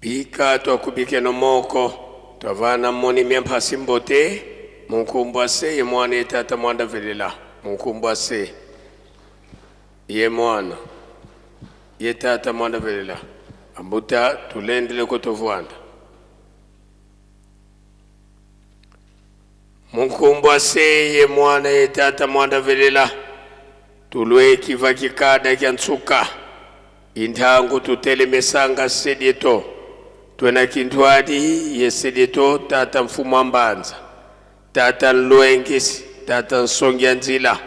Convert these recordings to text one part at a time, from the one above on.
bika twakubike nomoko twavana moni myamphasi mbote munkumbwase ye mwana ye tata mwanda velela munkumbwase ye mwana ye tata mwanda velela ambuta tulendele kotovwanda munkumbwase ye mwana ye tata mwanda velela tulwe kiva kikada kyansuka inthangu tutelemesanga sedieto twena kintwadi ye sedieto tata mfumo ambanza tata nluengesi tata nsongya nzila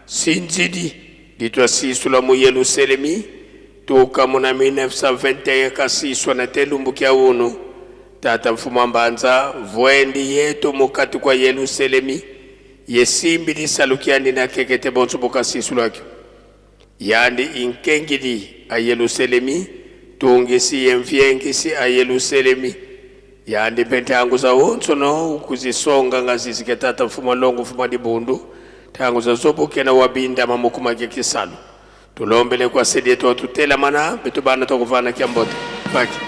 sinzidi litwa sisula mu Yerusalemi tuka muna 1920 kasiswa na telumbu kya unu tata mfumo ambanza vwendi yetu mukati kwa Yerusalemi yesimbi lisalukiani na kekete bonso bukasisula kyo yandi inkengidi a Yerusalemi tungisi yemvyengisi a Yerusalemi yandi pentangu za wonso no kuzisonga ngazizike tata mfumo longo mfumo dibundu tangu za zobuke na wabinda mamukuma kekisalo tulombele kwa sedi yetu tutela mana betubana tokuvana kiambote baki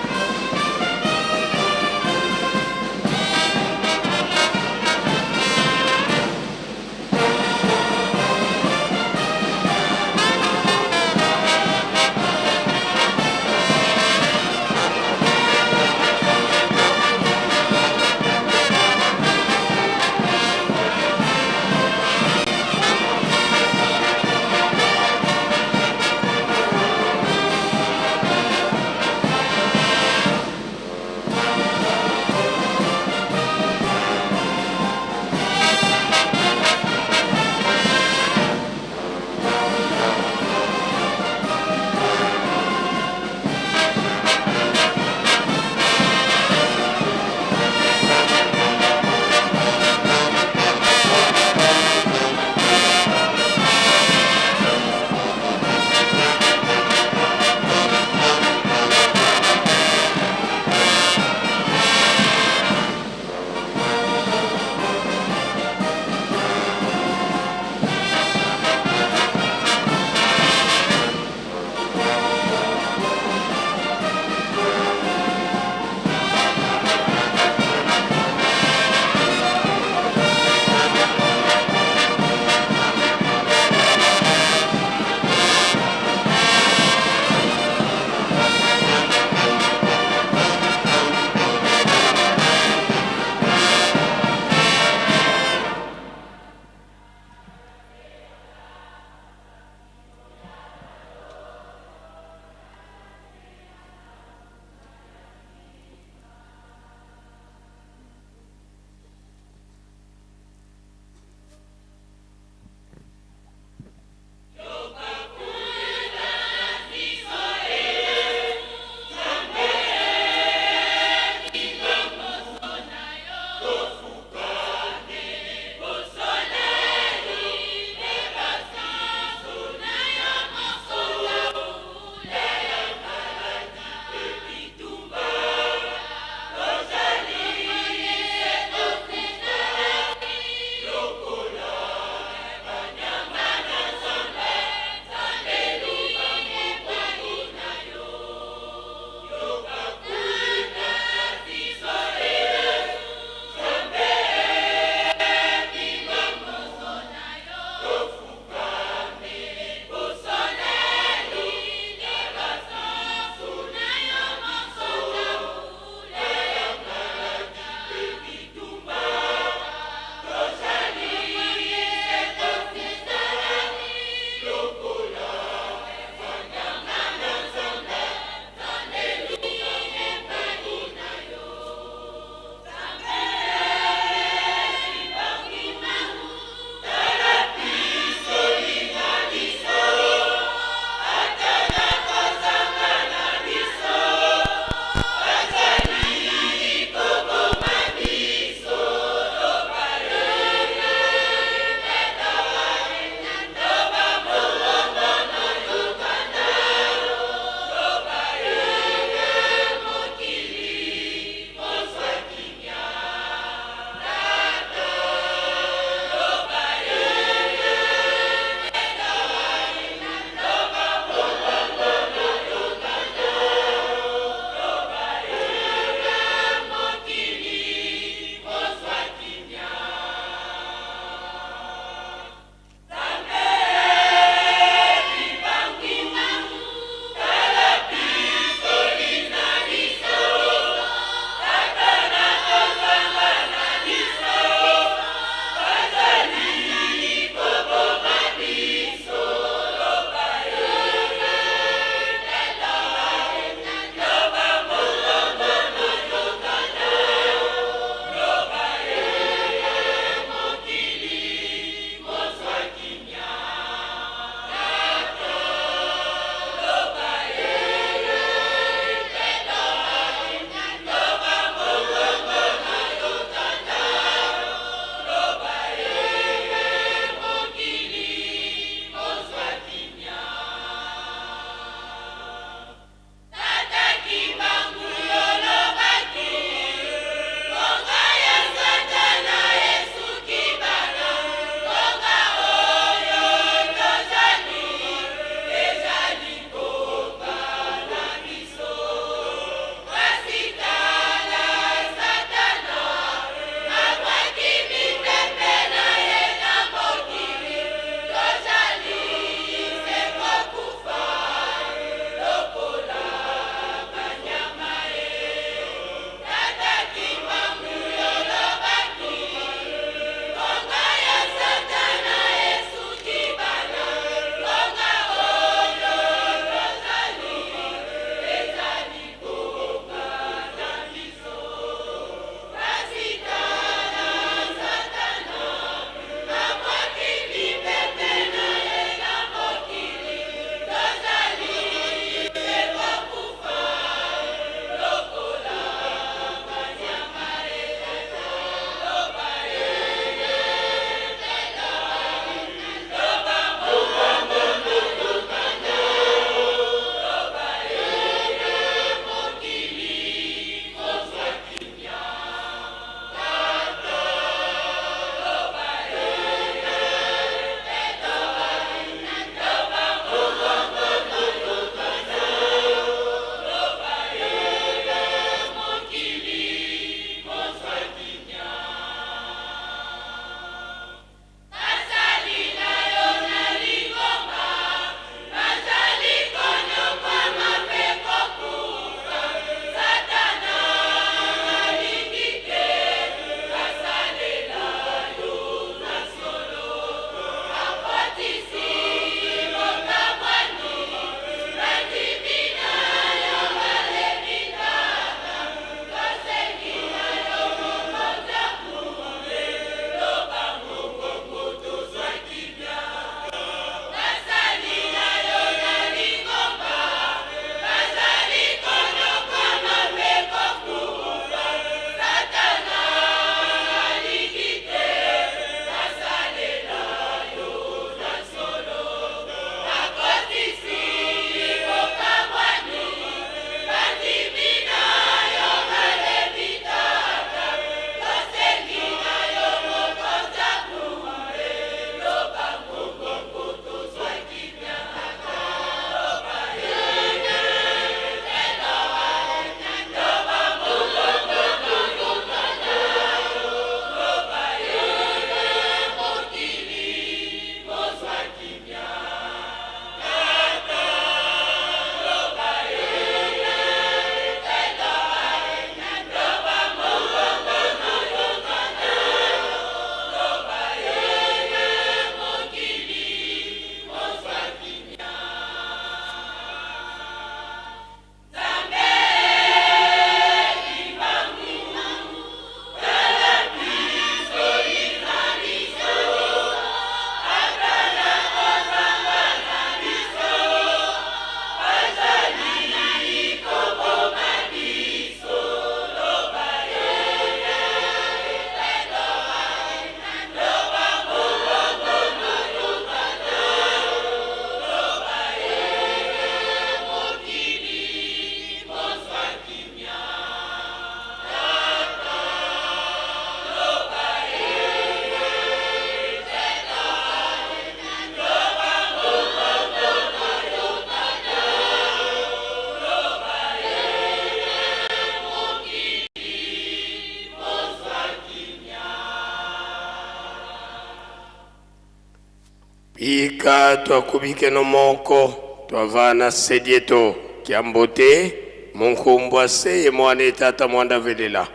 ika twakubike no moko twavana sedieto kiambote munkumbwase ye mwana tata mwanda velela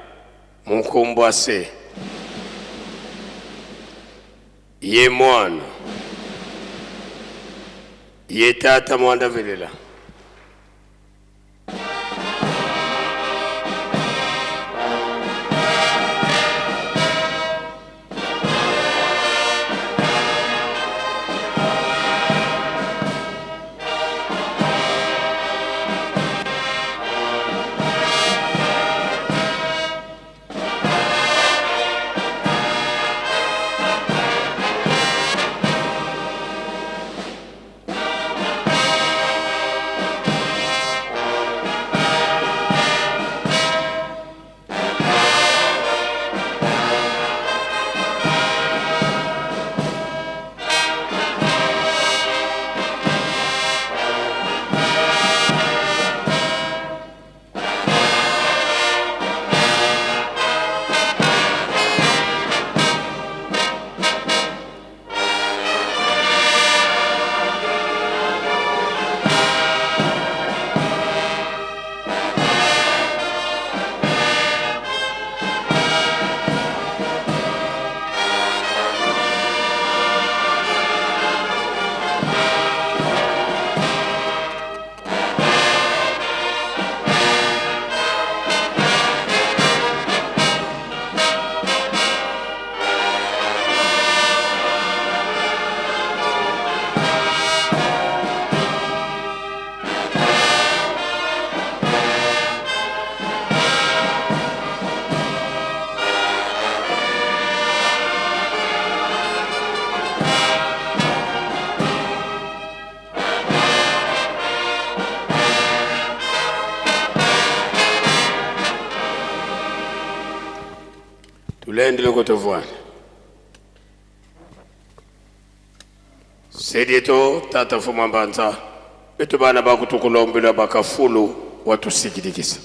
munkumbwase ye mwana ye tata mwanda velela tulendele kutovuana sedieto tata fuma mbanza betu bana bakutukulombela bakafulu watusikidikisa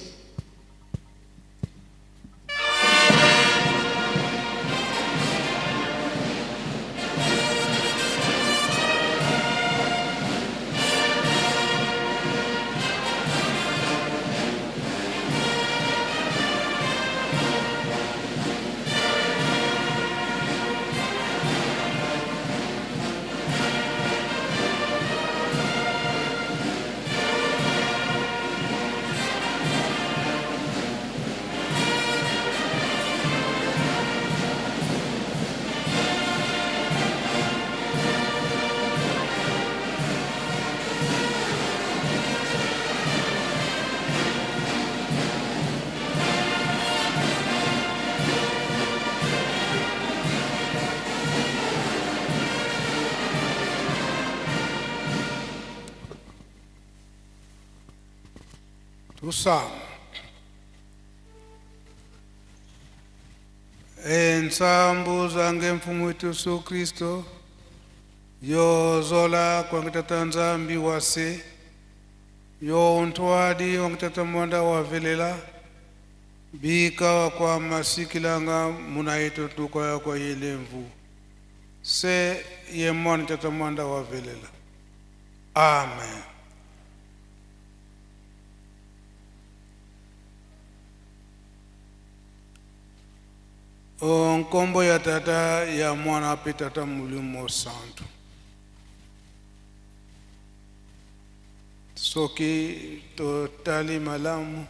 Tusam ensambu zange mfumu wetu Yesu Kristo yozola kwa ngitata nzambi wase yo ntwadi wa ngitata mwanda wavelela bika kwa masikilanga munaito tuko kwa yelemvu se ye mwana ngitata mwanda wavelela. Amen. Nkombo ya tata ya mwana pe tata mulimo santo soki totali malamu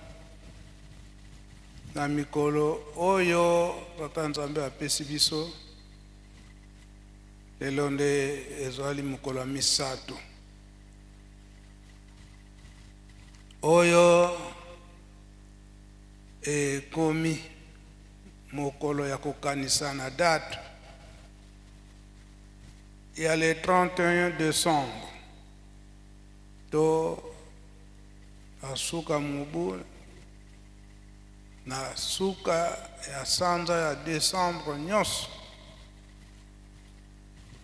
na mikolo oyo tata nzambe apesi biso lelo nde ezwali mokolo ya misato oyo ekomi mokolo ya kokanisa na date ya le 31 décembre to asuka mubu na suka ya sanza ya décembre nyonso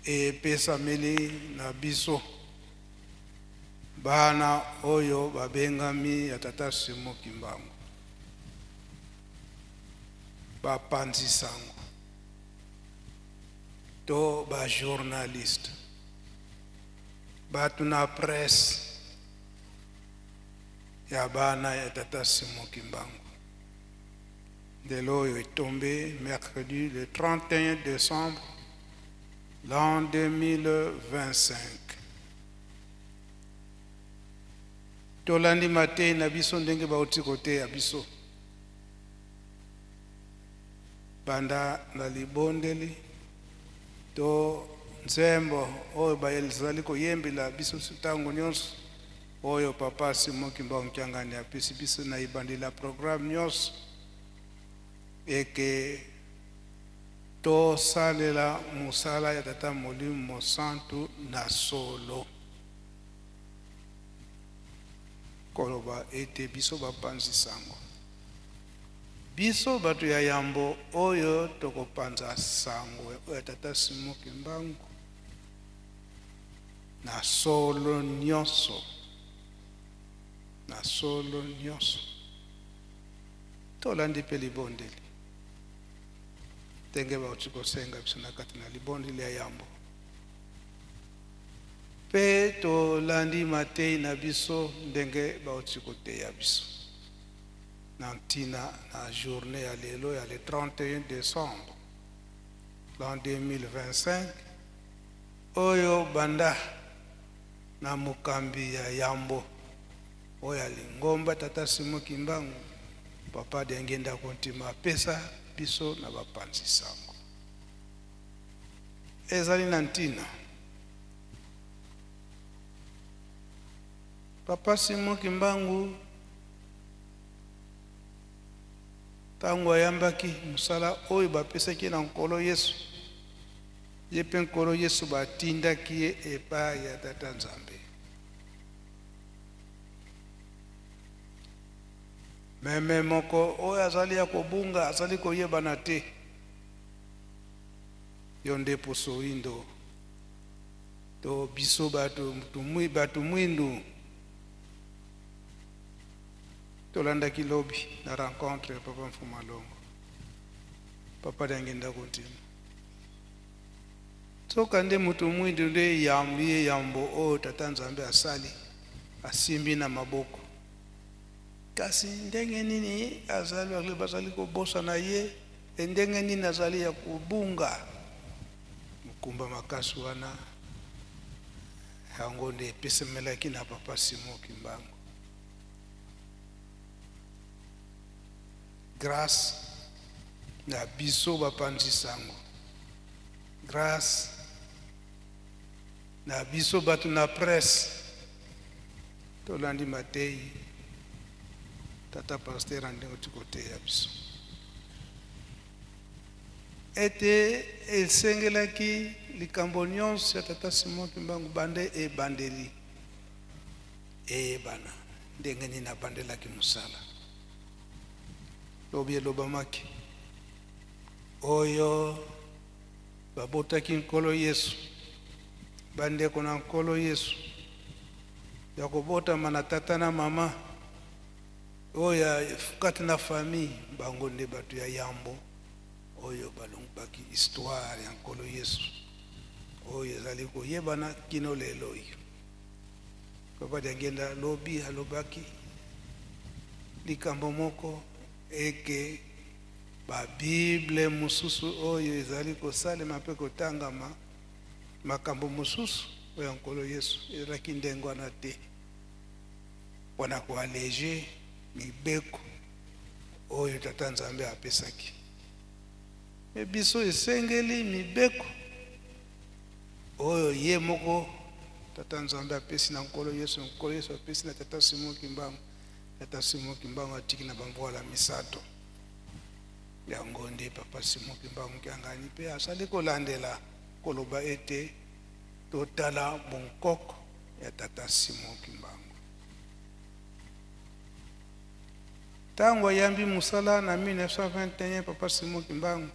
epesameli na biso bana oyo babengami ya tata Simo Kimbangu bapanzi sango to ba journaliste batu na presse ya bana ya tata Simon Kimbangu. De l'eau est tombé mercredi le 31 décembre l'an 2025. Tolandi mate na biso ndenge bauti kote ya biso. Banda na libondeli to nzembo oyo bayelizali koyembela biso sitango nyonso oyo papa Simon Kimbangu Kyangani apesi biso na ibandela programme nyonso eke to salela musala ya tata Molimo Santu na solo koloba ete biso bapanzi sango biso batu ya yambo oyo tokopanza sango ya tata Simon Kimbangu na solo nyonso tolandi pe libondeli tenge bauti kosenga biso na kati na libondeli ya yambo pe tolandi matei na biso ndenge bauti koteya biso na ntina na journée ya lelo ya le 31 décembre l'an 2025 oyo banda na mukambi ya yambo oyo alingomba tata Simon Kimbangu papa dengenda kontima pesa biso na bapanzi sango ezali na ntina papa Simon Kimbangu tango ayambaki musala oyo bapesaki na nkolo Yesu ye pe nkolo Yesu batindaki ye epai ya tata Nzambe meme moko oyo azali ya kobunga azali koyebana te yo nde poso indo to biso batu mwindu tolandaki lobi na rencontre ya papa Mfumalongo papa dangenda kontima soka nde mutu mwindu nde yambiye yambo oyo tata Nzambe asali asimbi na maboko kasi ndenge nini azali bazali kobosa na ye ndenge nini azali ya kubunga mukumba makasi wana yango nde epesemelaki na papa Simon Kimbangu grâce na biso bapanzi sango grâce na biso batu na presse tolandi matei tata pasteur andenge tikoteya biso ete esengelaki likambo nyonso ya tata Simon Kimbangu bande ebandeli eyebana ndenge nini abandelaki musala lobi elobamaki oyo babotaki nkolo Yesu bandeko na nkolo Yesu ya kobotama na tata na mama oyo kati na famille bango nde batu ya yambo oyo balongaki histoire ya nkolo Yesu oyo ezali koyebana kino lelo oyo papa dangenda lobi alobaki likambo moko eke ba Bible mususu oyo ezali kosalema mpe kotangama makambo mususu oyo nkolo Yesu ezalaki ndenge wana te mpona koalege mibeko oyo tata Nzambe apesaki me biso esengeli mibeko oyo ye moko tata Nzambe apesi na nkolo Yesu apesi na tata Simon Kimbangu tata Simon Kimbangu atiki na bamvoala misato yango nde papa Simon Kimbangu Kyangani mpe asali kolandela koloba ete totala bonkoko ya tata Simon Kimbangu tango ayambi musala na 1921 papa Simon Kimbangu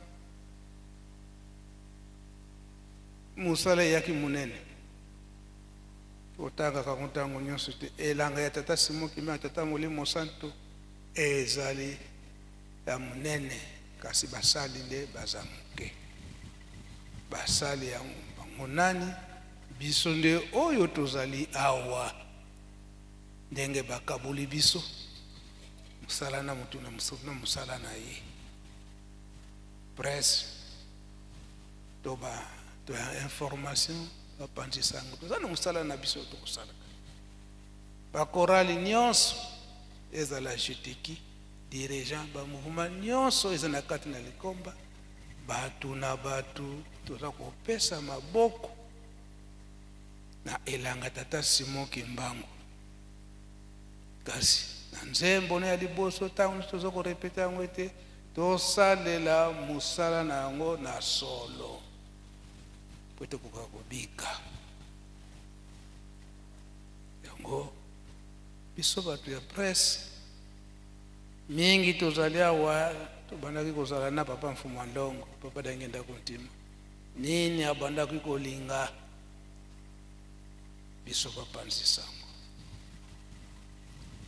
musala yaki munene otanga kakuntango nyonso te elanga ya tata Simon Kimbangu tata Molimo Santu ezali ya munene kasi basali nde baza muke basali ya monani biso nde oyo tozali awa ndenge bakaboli biso musala na mutu na musala na ye presse to information bapanzi sango toza na musala na biso tokosalaka bakorali nyonso ezala jeteki dirigeant bamouvement nyonso eza na kati na likomba batu na batu toza kopesa maboko na elanga tata Simon Kimbangu kasi na nzembo na ya liboso ntango toza korepeta yango ete tosalela musala na yango na solo po tokoka kobika yango biso bato ya presse mingi tozali awa tobandaki kozala na papa Mfumu wa Ndongo papa Dangenda Kontima nini abandaki kolinga biso bapanzi sango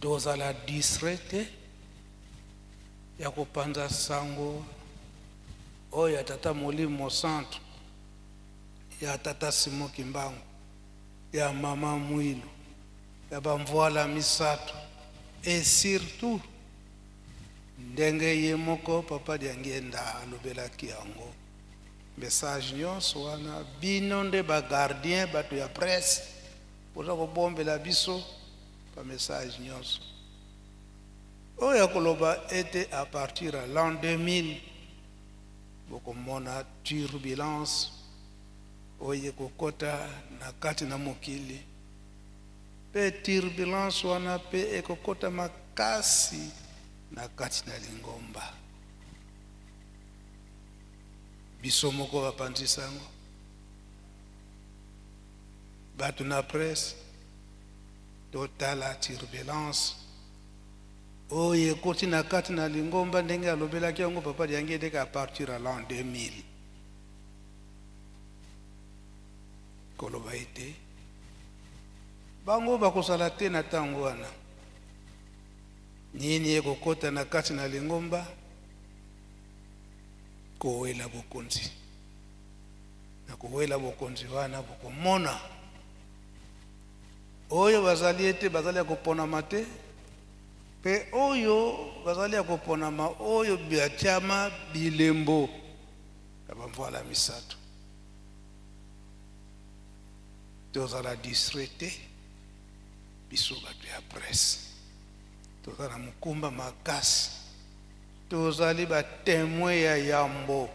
tozala disrete ya kopanza sango oyo ya tata Molimo Centre ya tata Simon Kimbangu ya mama Mwilu ya bamvoala misato et surtout ndenge ye moko papa Dangenda alobelaki yango message nyonso wana bino nde bagardien bato ya presse poza kobombela biso pa message nyonso oyo koloba ete à partir de l'an 2000 bokomona turbulence oyo kokota na kati na mokili pe turbulence wana pe ekokota makasi na kati na lingomba biso moko bapanzi sango bato na presse totala turbulence oyo ekoti na kati na lingomba ndenge alobelaki yango papa Dangenda à partir de l'an 2000 koloba ete bango bakosala te na ntango wana nini ekokota na kati na lingomba kowela bokonzi na kowela bokonzi wana bokomona oyo bazali ete bazali ya koponama te pe oyo bazali ya koponama oyo biatiama bilembo ya bamvoala misato tozala disrete biso bato ya presse tozala mukumba makasi tozali batemoin ya yambo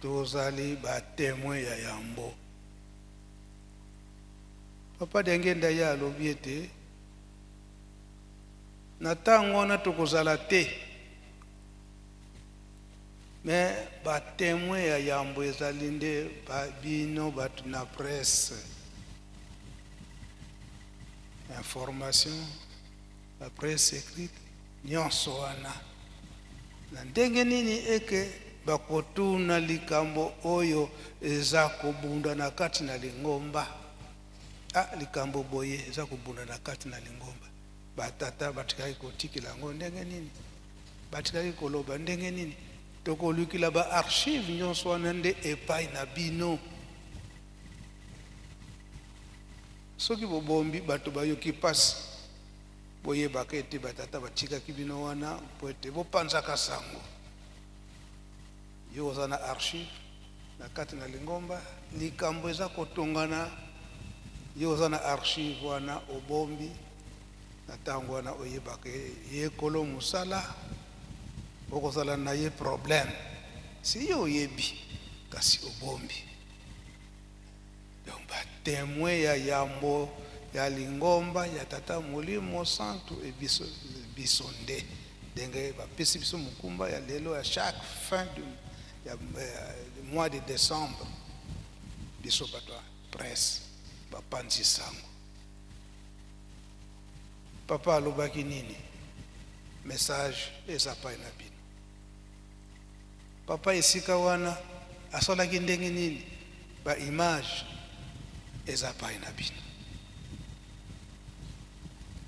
tozali batemoin ya yambo papa Dangenda ye alobi ete na ntango wana tokozala te me batemoin ya yambo ezali nde bino bato na presse information la presse écrite nyonso wana na ndenge nini eke bakotuna likambo oyo eza kobunda na kati na lingomba likambo boye eza kobunda na kati na lingomba batata batikaki kotikila yango ndenge nini batikaki koloba ndenge nini tokolukila ba archive nyonso wana nde epai na bino soki bobombi bato bayoki pasi boyebaka ete batata batikaki bino wana po ete bopanzaka sango yo oza na archive na kati na lingomba likambo eza kotongana yo oza na archive wana obombi na ntango wana oyebaka ye kolo mosala okozala na ye problème si yo oyebi kasi obombi donc batemoin ya yambo ya lingomba ya tata Molimo Centre e biso nde ndenge bapesi biso mukumba ya lelo ya chaque fin du mois de décembre biso bato presse bapanzi sango papa alobaki nini message eza pai na bino papa esika wana asolaki ndenge nini ba image eza pai na bino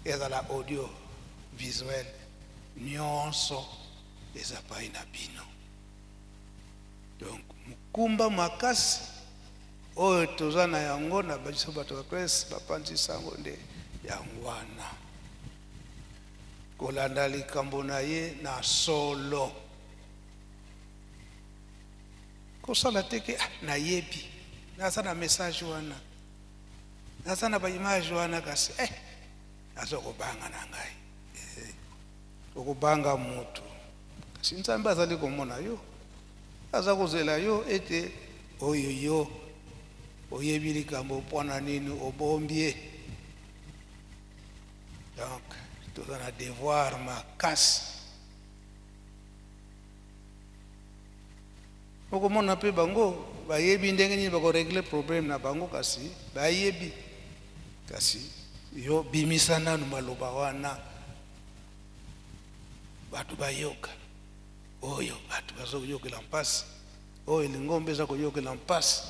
ezala audio visuel nyonso eza pai na bino donc mukumba makasi oyo toza na yango na biso bato ya presse bapanzisa yango nde yango wana kolanda likambo na ye na solo kosala teke nayebi naza na message wana naza na baimage wana kasi aza kobanga na ngai okobanga mutu kasi nzambe azali komona yo aza kozela yo ete oyo yo oyebi likambo mpona nini obombie. Donc toza na devoir makasi okomona mpe bango bayebi ndenge nini bakoregle problème na bango kasi bayebi kasi yo bimisa nanu maloba wana bato bayoka oyo bato bazoyokela mpasi oyo lingombe eza koyokela mpasi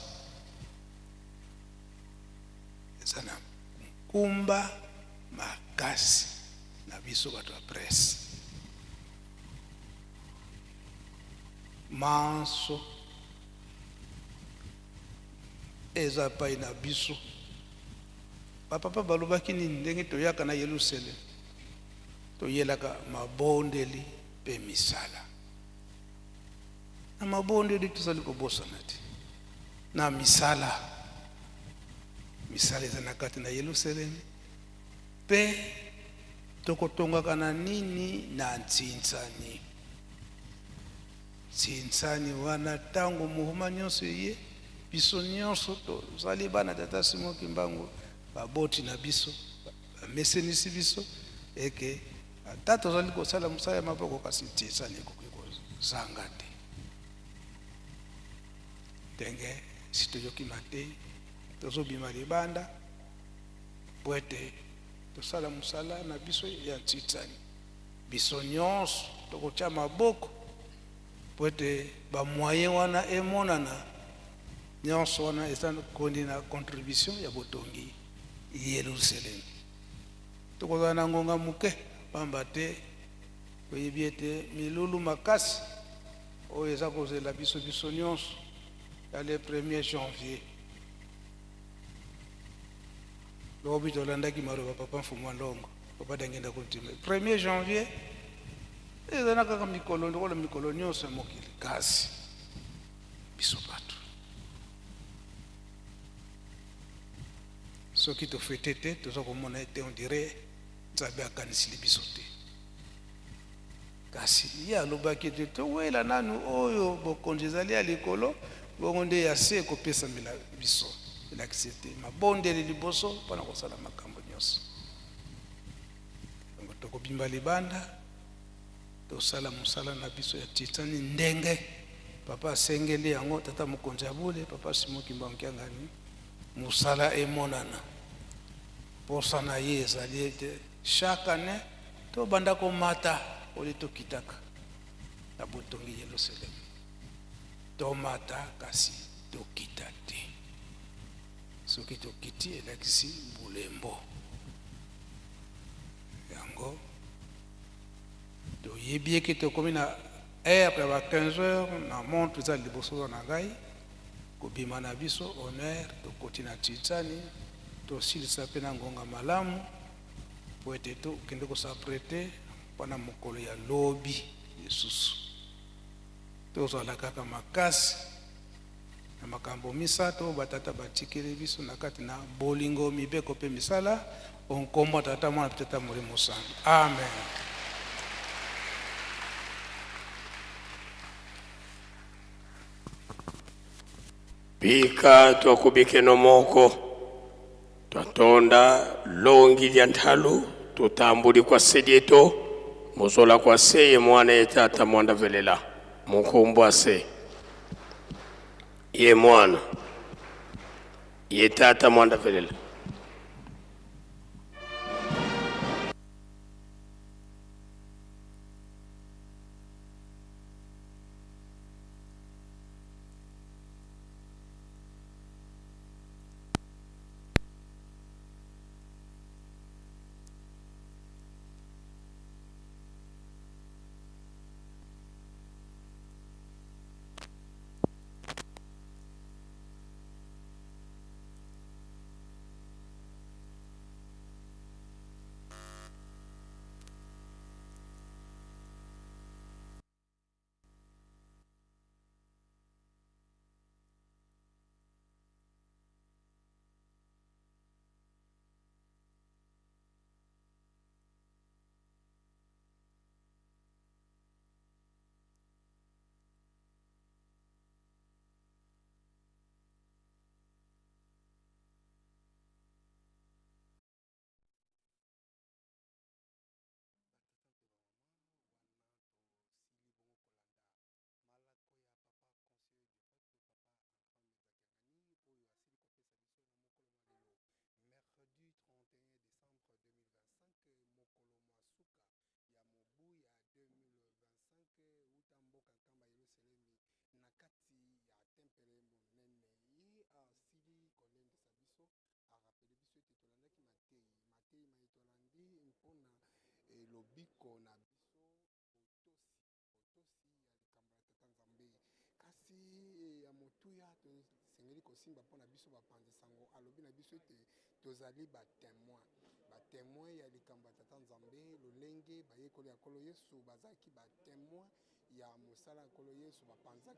eza na nkumba makasi na biso bato ya presse manso eza pai na biso bapapa balobaki nini ndenge toyaka na Yerusalem toyelaka mabondeli mpe misala na mabondeli tozali kobosana te na misala eza na kati na Yerusalem mpe tokotongaka na nini na ntsintsani wana ntango mohuma nyonso ye biso nyonso tozali bana tata Simon Kimbangu baboti na biso bamesenisi biso eke ata tozali kosala mosala ya maboko kasi ntsintsani ekoki kozanga te ndenge si toyokima te tozobima libanda po ete tosala mosala na biso ya ntsintsani biso nyonso tokotya maboko po ete bamoyen wana emonana nyonso wana eza kondi na contribution ya botongi Yerusalem tokozala na ngonga moke pamba te oyebi ete milulu makasi oyo eza kozela biso nyonso ya le 1er janvier lobi tolandaki maloba papa Mfumwa Ndongo papa dangenda kontima 1er janvier eza na kaka mikolo ndikola mikolo nyonso ya mokili kasi biso bato soki tofete te toza komona ete on dirait nzambe akanisili biso te kasi ye alobaki ete towela nanu oyo bokonzi ezali ya likolo bongo nde ya se ekopesamela biso elakisi ete mabondeli liboso mpona kosala makambo nyonso donc tokobimba libanda tosala mosala na biso ya ntsintsani ndenge papa asengeli yango tata mokonzi ya bule papa Simon Kimbangu Kiangani mosala emonana posa na ye ezali ete chaque année tobanda komata oyo tokitaka na botongi Yerusalem tomata kasi tokita te soki tokiti elakisi bulembo yango toyebi eke tokomi na heure ya ba 15 heures na montre eza liboso na ngai kobima na biso honneur tokoti na ntsintsani tosilisa mpe na ngonga malamu po ete tokende kosaprete mpona mokolo ya lobi lisusu tozala kaka makasi na makambo misato batata batikeli biso na kati na bolingo mibeko mpe misala onkombo tata mwana mpe tata Molimo Santu amen. Pika twakubike nomoko twatonda longi lya nthalu tutambuli kwa sedieto muzola kwa seye mwana ye tata mwanda velela mukumbu ase ye mwana ye tata mwanda velela lobiko na biso otosi ya likambo ya tata nzambe kasi ya motuya tosengeli kosimba mpona biso bapanzi sango alobi na biso ete tozali batémoin ya likambo ya tata nzambe lolenge bayekoli ya nkolo yesu bazalaki batémoin ya mosala ya nkolo yesu bapanzaki